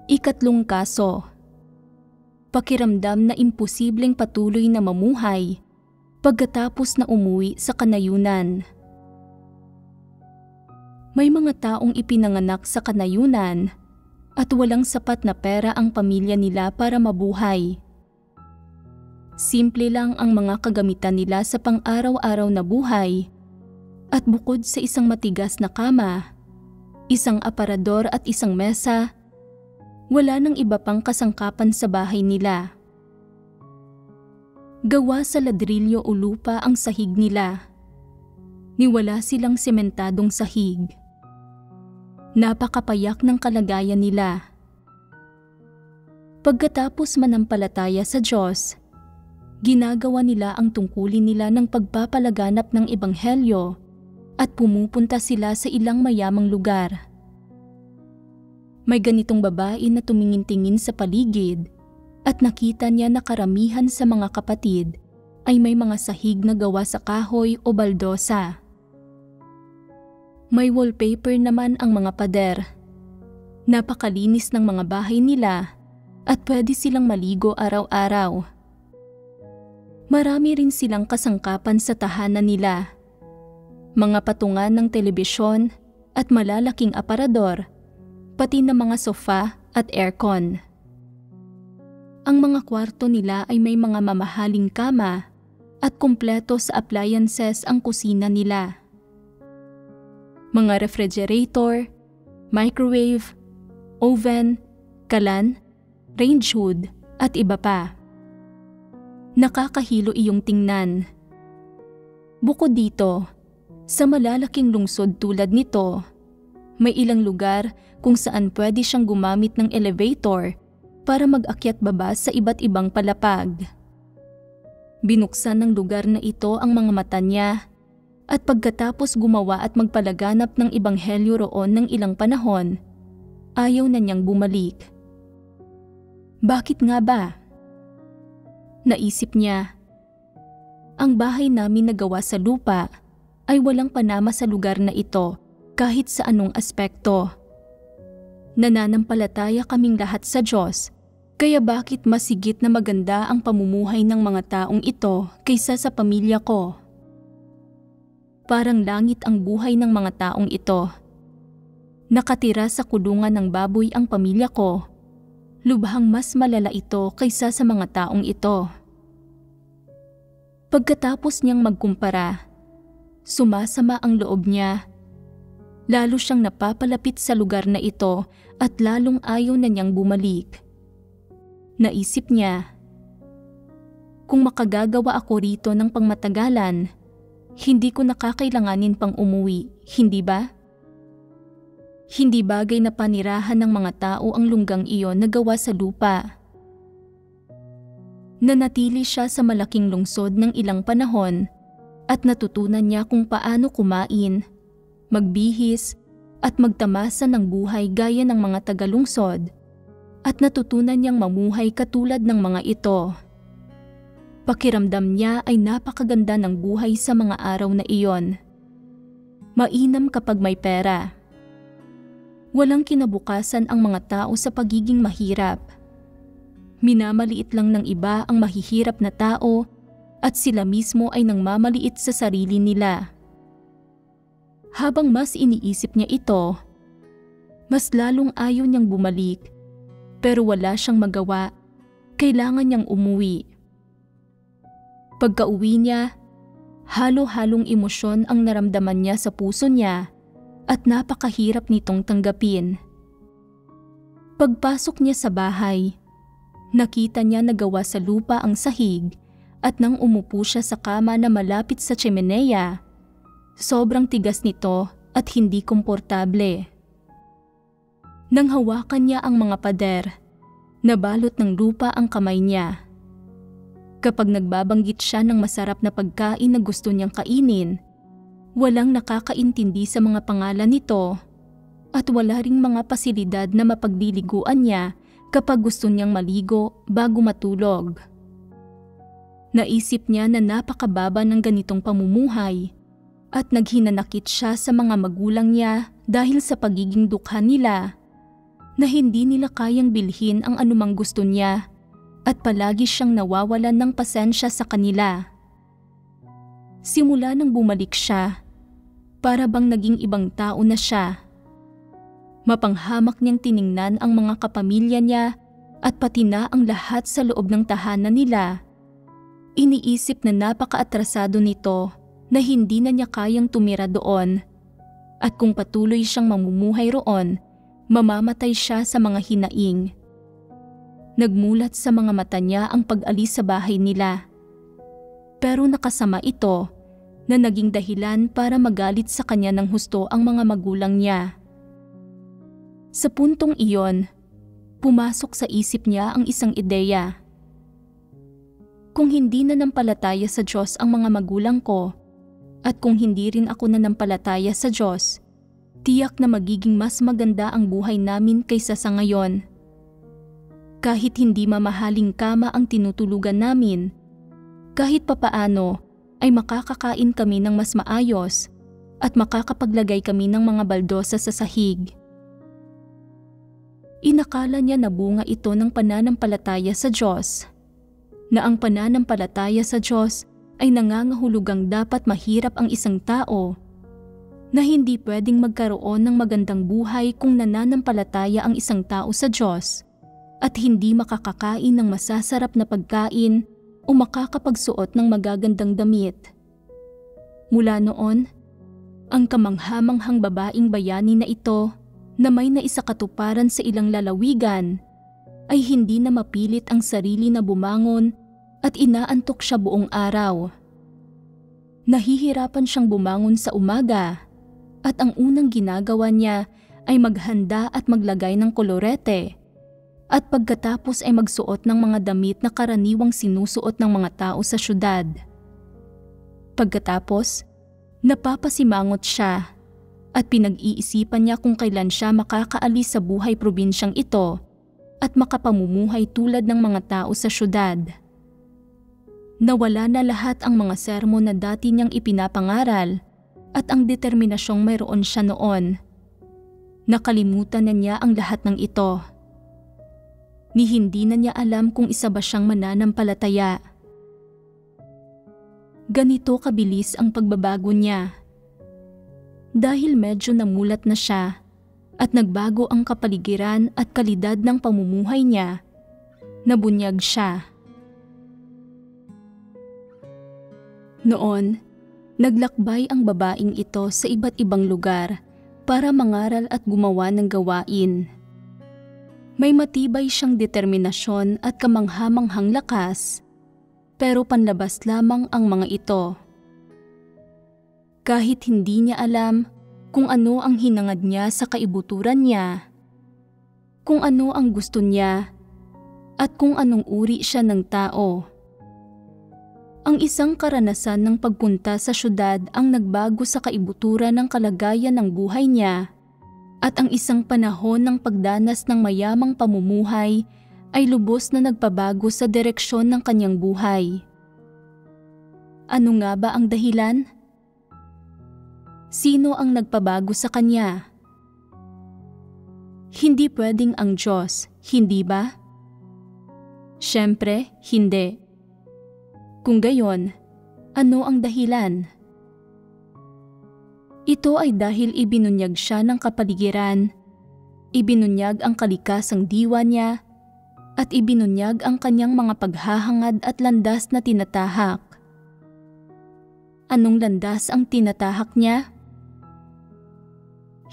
Ikatlong kaso. Pakiramdam na imposibleng patuloy na mamuhay pagkatapos na umuwi sa kanayunan. May mga taong ipinanganak sa kanayunan at walang sapat na pera ang pamilya nila para mabuhay. Simple lang ang mga kagamitan nila sa pang-araw-araw na buhay, at bukod sa isang matigas na kama, isang aparador at isang mesa, wala nang iba pang kasangkapan sa bahay nila. Gawa sa ladrilyo o lupa ang sahig nila. Niwala silang sementadong sahig. Napakapayak ng kalagayan nila. Pagkatapos manampalataya sa Diyos, ginagawa nila ang tungkulin nila ng pagpapalaganap ng ebanghelyo at pumupunta sila sa ilang mayamang lugar. May ganitong babae na tumingin-tingin sa paligid at nakita niya na karamihan sa mga kapatid ay may mga sahig na gawa sa kahoy o baldosa. May wallpaper naman ang mga pader. Napakalinis ng mga bahay nila at pwede silang maligo araw-araw. Marami rin silang kasangkapan sa tahanan nila. Mga patungan ng telebisyon at malalaking aparador, pati na mga sofa at aircon. Ang mga kwarto nila ay may mga mamahaling kama at kumpleto sa appliances ang kusina nila. Mga refrigerator, microwave, oven, kalan, range hood at iba pa. Nakakahilo iyong tingnan. Bukod dito, sa malalaking lungsod tulad nito, may ilang lugar kung saan pwede siyang gumamit ng elevator para mag-akyat baba sa iba't ibang palapag. Binuksan ng lugar na ito ang mga mata niya, at pagkatapos gumawa at magpalaganap ng ebanghelyo roon ng ilang panahon, ayaw na niyang bumalik. Bakit nga ba? Naisip niya, ang bahay namin na gawa sa lupa ay walang panama sa lugar na ito kahit sa anong aspekto. Nananampalataya kaming lahat sa Diyos, kaya bakit mas higit na maganda ang pamumuhay ng mga taong ito kaysa sa pamilya ko? Parang langit ang buhay ng mga taong ito. Nakatira sa kulungan ng baboy ang pamilya ko. Lubhang mas malala ito kaysa sa mga taong ito. Pagkatapos niyang magkumpara, sumasama ang loob niya. Lalo siyang napapalapit sa lugar na ito at lalong ayaw na niyang bumalik. Naisip niya, kung makagagawa ako rito ng pangmatagalan, hindi ko nakakailanganin pang umuwi, hindi ba? Hindi bagay na panirahan ng mga tao ang lunggang iyon na gawa sa lupa. Nanatili siya sa malaking lungsod ng ilang panahon at natutunan niya kung paano kumain, magbihis at magtamasa ng buhay gaya ng mga tagalungsod, at natutunan niyang mamuhay katulad ng mga ito. Pakiramdam niya ay napakaganda ng buhay sa mga araw na iyon. Mainam kapag may pera. Walang kinabukasan ang mga tao sa pagiging mahirap. Minamaliit lang ng iba ang mahihirap na tao at sila mismo ay nangmamaliit sa sarili nila. Habang mas iniisip niya ito, mas lalong ayaw niyang bumalik, pero wala siyang magawa. Kailangan niyang umuwi. Pagka-uwi niya, halo-halong emosyon ang naramdaman niya sa puso niya at napakahirap nitong tanggapin. Pagpasok niya sa bahay, nakita niya na gawa sa lupa ang sahig at nang umupo siya sa kama na malapit sa tsimeneya, sobrang tigas nito at hindi komportable. Nang hawakan niya ang mga pader, nabalot ng lupa ang kamay niya. Kapag nagbabanggit siya ng masarap na pagkain na gusto niyang kainin, walang nakakaintindi sa mga pangalan nito at wala ring mga pasilidad na mapagliliguan niya kapag gusto niyang maligo bago matulog. Naisip niya na napakababa ng ganitong pamumuhay at naghinanakit siya sa mga magulang niya dahil sa pagiging dukha nila na hindi nila kayang bilhin ang anumang gusto niya at palagi siyang nawawalan ng pasensya sa kanila. Simula nang bumalik siya, para bang naging ibang tao na siya. Mapanghamak niyang tiningnan ang mga kapamilya niya at pati na ang lahat sa loob ng tahanan nila. Iniisip na napaka-atrasado nito na hindi na niya kayang tumira doon at kung patuloy siyang mamumuhay roon, mamamatay siya sa mga hinaing. Nagmulat sa mga mata niya ang pag-alis sa bahay nila. Pero nakasama ito na naging dahilan para magalit sa kanya ng husto ang mga magulang niya. Sa puntong iyon, pumasok sa isip niya ang isang ideya. Kung hindi nanampalataya sa Diyos ang mga magulang ko, at kung hindi rin ako nanampalataya sa Diyos, tiyak na magiging mas maganda ang buhay namin kaysa sa ngayon. Kahit hindi mamahaling kama ang tinutulugan namin, kahit papaano ay makakakain kami ng mas maayos at makakapaglagay kami ng mga baldosa sa sahig. Inakala niya na bunga ito ng pananampalataya sa Diyos, na ang pananampalataya sa Diyos ay nangangahulugang dapat mahirap ang isang tao, na hindi pwedeng magkaroon ng magandang buhay kung nananampalataya ang isang tao sa Diyos at hindi makakakain ng masasarap na pagkain o makakapagsuot ng magagandang damit. Mula noon, ang kamanghamanghang babaeng bayani na ito na may naisakatuparan sa ilang lalawigan ay hindi na mapilit ang sarili na bumangon at inaantok siya buong araw. Nahihirapan siyang bumangon sa umaga at ang unang ginagawa niya ay maghanda at maglagay ng kolorete at pagkatapos ay magsuot ng mga damit na karaniwang sinusuot ng mga tao sa syudad. Pagkatapos, napapasimangot siya at pinag-iisipan niya kung kailan siya makakaalis sa buhay probinsyang ito at makapamumuhay tulad ng mga tao sa syudad. Nawala na lahat ang mga sermon na dati niyang ipinapangaral at ang determinasyong mayroon siya noon. Nakalimutan na niya ang lahat ng ito. Ni hindi na niya alam kung isa ba siyang mananampalataya. Ganito kabilis ang pagbabago niya. Dahil medyo namulat na siya at nagbago ang kapaligiran at kalidad ng pamumuhay niya, nabunyag siya. Noon, naglakbay ang babaeng ito sa iba't ibang lugar para mangaral at gumawa ng gawain. May matibay siyang determinasyon at kamanghamanghang lakas, pero panlabas lamang ang mga ito. Kahit hindi niya alam kung ano ang hinangad niya sa kaibuturan niya, kung ano ang gusto niya, at kung anong uri siya ng tao. Ang isang karanasan ng pagpunta sa syudad ang nagbago sa kaibuturan ng kalagayan ng buhay niya, at ang isang panahon ng pagdanas ng mayamang pamumuhay ay lubos na nagpabago sa direksyon ng kanyang buhay. Ano nga ba ang dahilan? Sino ang nagpabago sa kanya? Hindi pwedeng ang Diyos, hindi ba? Siyempre, hindi. Kung gayon, ano ang dahilan? Ito ay dahil ibinunyag siya ng kapaligiran, ibinunyag ang kalikasang diwa niya, at ibinunyag ang kanyang mga paghahangad at landas na tinatahak. Anong landas ang tinatahak niya?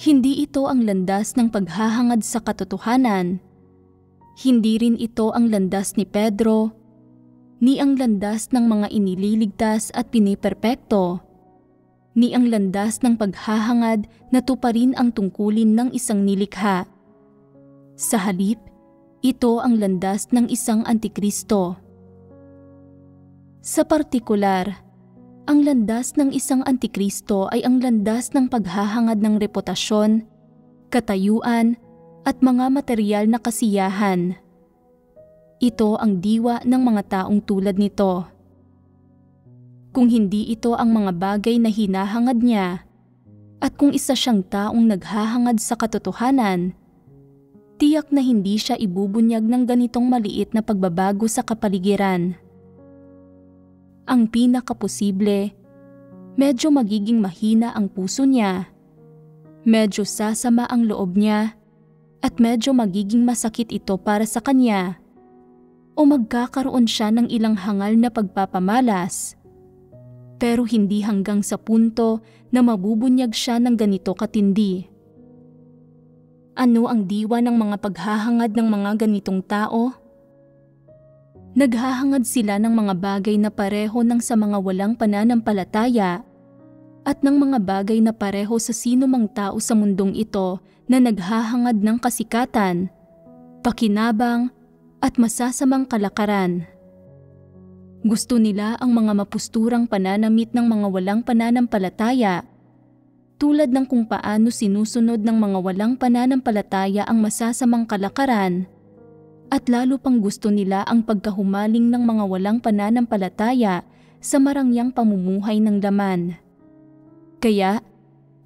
Hindi ito ang landas ng paghahangad sa katotohanan. Hindi rin ito ang landas ni Pedro, ni ang landas ng mga inililigtas at piniperpekto, ni ang landas ng paghahangad na tuparin ang tungkulin ng isang nilikha. Sa halip, ito ang landas ng isang antikristo. Sa partikular, ang landas ng isang antikristo ay ang landas ng paghahangad ng reputasyon, katayuan, at mga material na kasiyahan. Ito ang diwa ng mga taong tulad nito. Kung hindi ito ang mga bagay na hinahangad niya, at kung isa siyang taong naghahangad sa katotohanan, tiyak na hindi siya ibubunyag ng ganitong maliit na pagbabago sa kapaligiran. Ang pinakaposible, medyo magiging mahina ang puso niya, medyo sasama ang loob niya, at medyo magiging masakit ito para sa kanya, o magkakaroon siya ng ilang hangal na pagpapamalas, pero hindi hanggang sa punto na mabubunyag siya ng ganito katindi. Ano ang diwa ng mga paghahangad ng mga ganitong tao? Naghahangad sila ng mga bagay na pareho ng sa mga walang pananampalataya at ng mga bagay na pareho sa sino mang tao sa mundong ito na naghahangad ng kasikatan, pakinabang at masasamang kalakaran. Gusto nila ang mga mapusturang pananamit ng mga walang pananampalataya, tulad ng kung paano sinusunod ng mga walang pananampalataya ang masasamang kalakaran, at lalo pang gusto nila ang pagkahumaling ng mga walang pananampalataya sa marangyang pamumuhay ng laman. Kaya,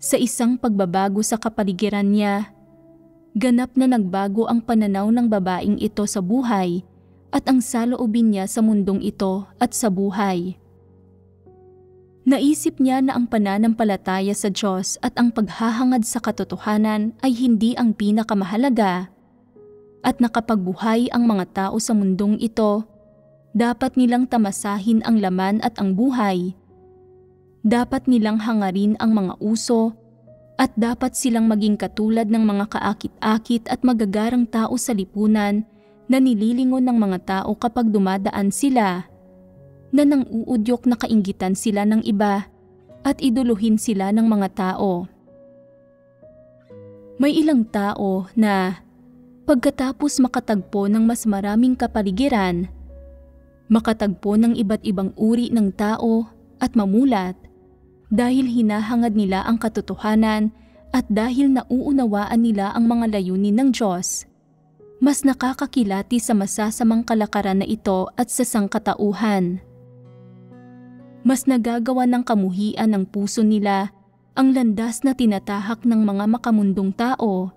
sa isang pagbabago sa kapaligiran niya, ganap na nagbago ang pananaw ng babaeng ito sa buhay at ang saloobin niya sa mundong ito at sa buhay. Naisip niya na ang pananampalataya sa Diyos at ang paghahangad sa katotohanan ay hindi ang pinakamahalaga, at nakapagbuhay ang mga tao sa mundong ito, dapat nilang tamasahin ang laman at ang buhay. Dapat nilang hangarin ang mga uso at dapat silang maging katulad ng mga kaakit-akit at magagarang tao sa lipunan na nililingon ng mga tao kapag dumadaan sila, na nang uudyok na kainggitan sila ng iba at iduluhin sila ng mga tao. May ilang tao na pagkatapos makatagpo ng mas maraming kapaligiran, makatagpo ng iba't ibang uri ng tao at mamulat dahil hinahangad nila ang katotohanan at dahil nauunawaan nila ang mga layunin ng Diyos, mas nakakakilati sa masasamang kalakaran na ito at sa sangkatauhan. Mas nagagawa ng kamuhian ng puso nila ang landas na tinatahak ng mga makamundong tao,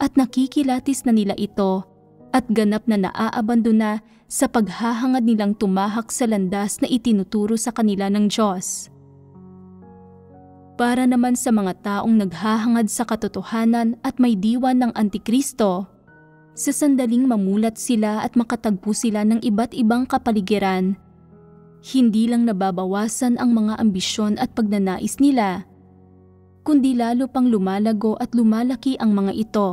at nakikilatis na nila ito at ganap na naaabandona sa paghahangad nilang tumahak sa landas na itinuturo sa kanila ng Diyos. Para naman sa mga taong naghahangad sa katotohanan at may diwa ng Antikristo, sa sandaling mamulat sila at makatagpo sila ng iba't ibang kapaligiran, hindi lang nababawasan ang mga ambisyon at pagnanais nila, kundi lalo pang lumalago at lumalaki ang mga ito.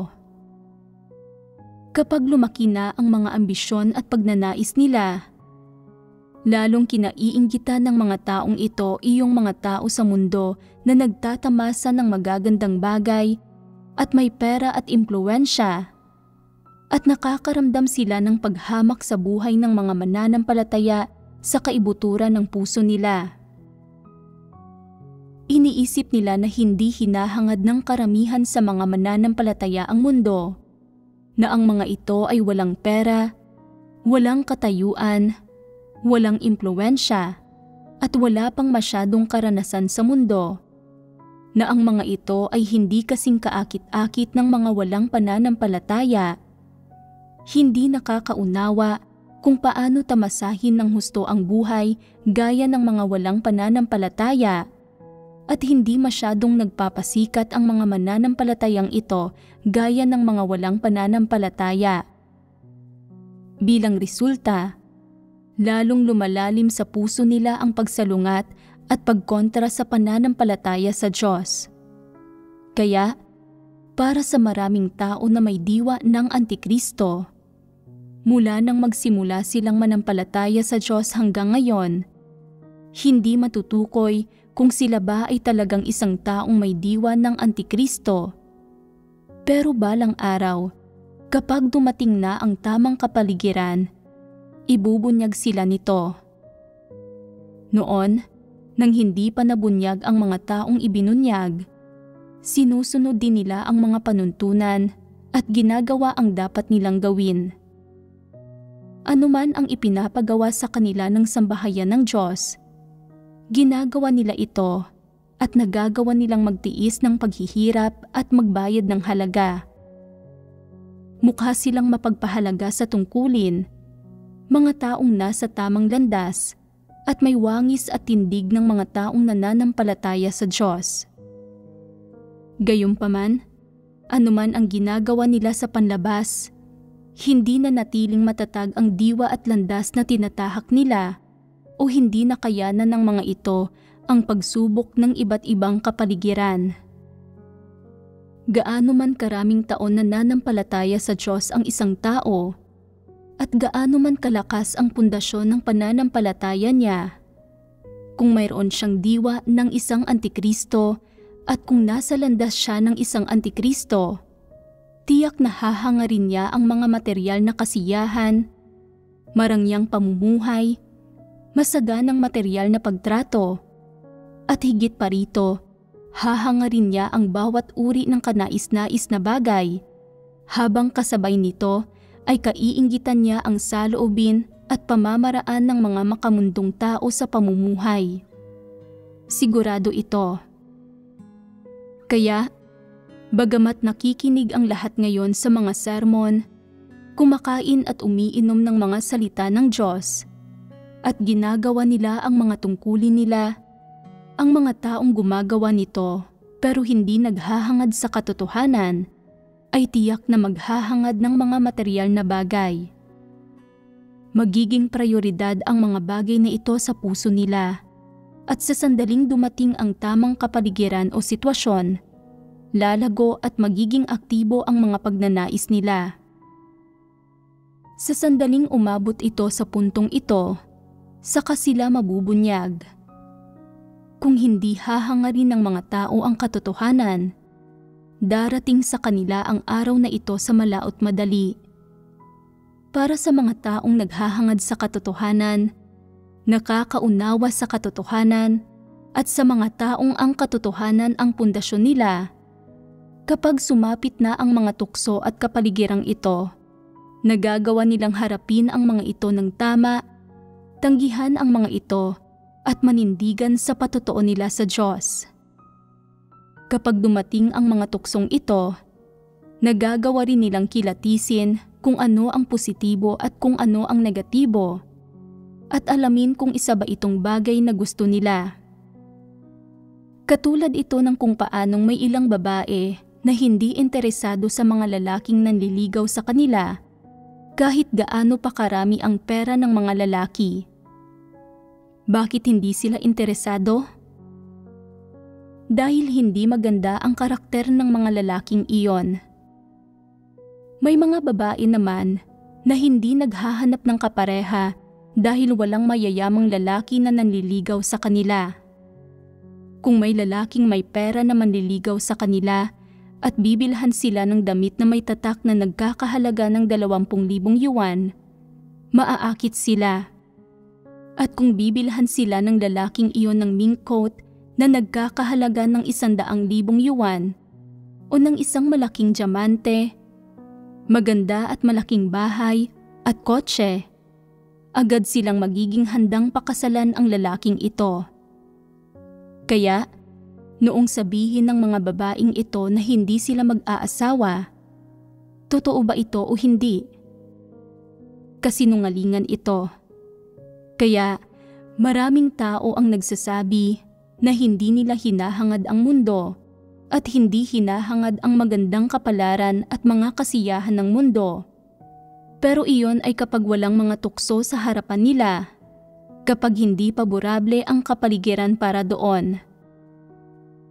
Kapag lumaki na ang mga ambisyon at pagnanais nila, lalong kinaiinggitan ng mga taong ito iyong mga tao sa mundo na nagtatamasa ng magagandang bagay at may pera at impluwensya, at nakakaramdam sila ng paghamak sa buhay ng mga mananampalataya sa kaibuturan ng puso nila. Iniisip nila na hindi hinahangad ng karamihan sa mga mananampalataya ang mundo, na ang mga ito ay walang pera, walang katayuan, walang impluwensya, at wala pang masyadong karanasan sa mundo, na ang mga ito ay hindi kasing kaakit-akit ng mga walang pananampalataya, hindi nakakaunawa kung paano tamasahin ng husto ang buhay gaya ng mga walang pananampalataya, at hindi masyadong nagpapasikat ang mga mananampalatayang ito gaya ng mga walang pananampalataya. Bilang resulta, lalong lumalalim sa puso nila ang pagsalungat at pagkontra sa pananampalataya sa Diyos. Kaya, para sa maraming tao na may diwa ng Antikristo. Mula nang magsimula silang manampalataya sa Diyos hanggang ngayon, hindi matutukoy kung sila ba ay talagang isang taong may diwa ng Antikristo. Pero balang araw, kapag dumating na ang tamang kapaligiran, ibubunyag sila nito. Noon, nang hindi pa nabunyag ang mga taong ibinunyag, sinusunod din nila ang mga panuntunan at ginagawa ang dapat nilang gawin. Anuman ang ipinapagawa sa kanila ng sambahayan ng Diyos, ginagawa nila ito at nagagawa nilang magtiis ng paghihirap at magbayad ng halaga. Mukha silang mapagpahalaga sa tungkulin, mga taong nasa tamang landas at may wangis at tindig ng mga taong nananampalataya sa Diyos. Gayunpaman, anuman ang ginagawa nila sa panlabas, hindi na natiling matatag ang diwa at landas na tinatahak nila o hindi nakayanan ng mga ito ang pagsubok ng iba't ibang kapaligiran. Gaano man karaming taon na nananampalataya sa Diyos ang isang tao at gaano man kalakas ang pundasyon ng pananampalataya niya, kung mayroon siyang diwa ng isang Antikristo at kung nasa landas siya ng isang Antikristo, tiyak na hahangarin niya ang mga materyal na kasiyahan, marangyang pamumuhay, masaganang materyal na pagtrato, at higit pa rito, hahangarin niya ang bawat uri ng kanais-nais na bagay, habang kasabay nito ay kaiinggitan niya ang saloobin at pamamaraan ng mga makamundong tao sa pamumuhay. Sigurado ito. Kaya, bagamat nakikinig ang lahat ngayon sa mga sermon, kumakain at umiinom ng mga salita ng Diyos, at ginagawa nila ang mga tungkulin nila, ang mga taong gumagawa nito pero hindi naghahangad sa katotohanan, ay tiyak na maghahangad ng mga materyal na bagay. Magiging prioridad ang mga bagay na ito sa puso nila, at sa sandaling dumating ang tamang kapaligiran o sitwasyon, lalago at magiging aktibo ang mga pagnanais nila. Sa sandaling umabot ito sa puntong ito, saka sila mabubunyag. Kung hindi hahangarin ng mga tao ang katotohanan, darating sa kanila ang araw na ito sa malaot madali. Para sa mga taong naghahangad sa katotohanan, nakakaunawa sa katotohanan, at sa mga taong ang katotohanan ang pundasyon nila, kapag sumapit na ang mga tukso at kapaligirang ito, nagagawa nilang harapin ang mga ito ng tama, tanggihan ang mga ito, at manindigan sa patotoo nila sa Diyos. Kapag dumating ang mga tuksong ito, nagagawa rin nilang kilatisin kung ano ang positibo at kung ano ang negatibo, at alamin kung isa ba itong bagay na gusto nila. Katulad ito ng kung paanong may ilang babae na hindi interesado sa mga lalaking nanliligaw sa kanila kahit gaano pa karami ang pera ng mga lalaki. Bakit hindi sila interesado? Dahil hindi maganda ang karakter ng mga lalaking iyon. May mga babae naman na hindi naghahanap ng kapareha dahil walang mayayamang lalaki na nanliligaw sa kanila. Kung may lalaking may pera na manliligaw sa kanila at bibilhan sila ng damit na may tatak na nagkakahalaga ng 20,000 yuan, maaakit sila. At kung bibilhan sila ng lalaking iyon ng mink coat na nagkakahalaga ng 100,000 yuan o ng isang malaking diamante, maganda at malaking bahay at kotse, agad silang magiging handang pakasalan ang lalaking ito. Kaya, noong sabihin ng mga babaeng ito na hindi sila mag-aasawa, totoo ba ito o hindi? Kasinungalingan ito. Kaya, maraming tao ang nagsasabi na hindi nila hinahangad ang mundo at hindi hinahangad ang magandang kapalaran at mga kasiyahan ng mundo. Pero iyon ay kapag walang mga tukso sa harapan nila, kapag hindi paborable ang kapaligiran para doon.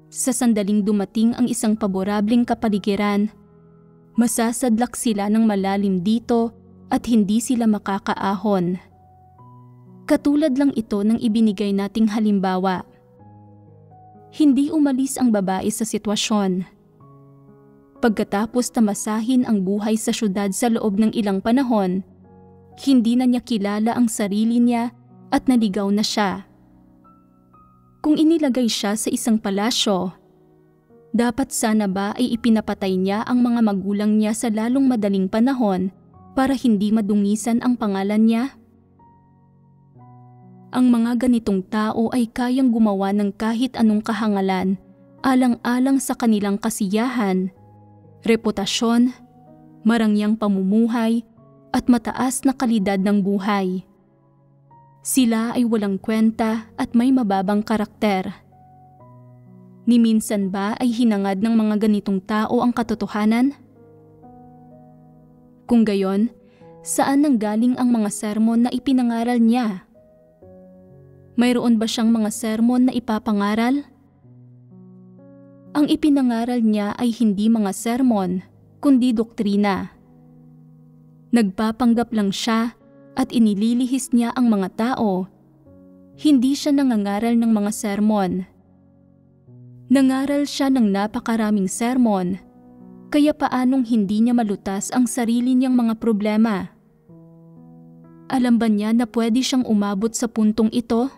Sa sandaling dumating ang isang paborableng kapaligiran, masasadlak sila ng malalim dito at hindi sila makakaahon. Katulad lang ito ng ibinigay nating halimbawa. Hindi umalis ang babae sa sitwasyon. Pagkatapos tamasahin ang buhay sa syudad sa loob ng ilang panahon, hindi na niya kilala ang sarili niya at naligaw na siya. Kung inilagay siya sa isang palasyo, dapat sana ba ay ipinapatay niya ang mga magulang niya sa lalong madaling panahon para hindi madungisan ang pangalan niya? Ang mga ganitong tao ay kayang gumawa ng kahit anong kahangalan alang-alang sa kanilang kasiyahan, reputasyon, marangyang pamumuhay at mataas na kalidad ng buhay. Sila ay walang kwenta at may mababang karakter. Ni minsan ba ay hinangad ng mga ganitong tao ang katotohanan? Kung gayon, saan nanggaling ang mga sermon na ipinangaral niya? Mayroon ba siyang mga sermon na ipapangaral? Ang ipinangaral niya ay hindi mga sermon, kundi doktrina. Nagpapanggap lang siya at inililihis niya ang mga tao. Hindi siya nangangaral ng mga sermon. Nangaral siya ng napakaraming sermon, kaya paanong hindi niya malutas ang sarili niyang mga problema? Alam ba niya na pwede siyang umabot sa puntong ito?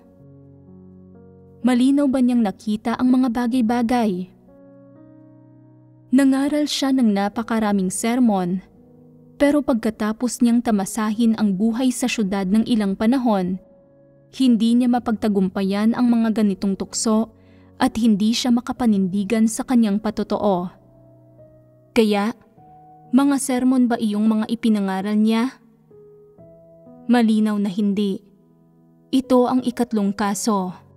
Malinaw ba niyang nakita ang mga bagay-bagay? Nangaral siya ng napakaraming sermon, pero pagkatapos niyang tamasahin ang buhay sa syudad ng ilang panahon, hindi niya mapagtagumpayan ang mga ganitong tukso at hindi siya makapanindigan sa kanyang patotoo. Kaya, mga sermon ba iyong mga ipinangaral niya? Malinaw na hindi. Ito ang ikatlong kaso.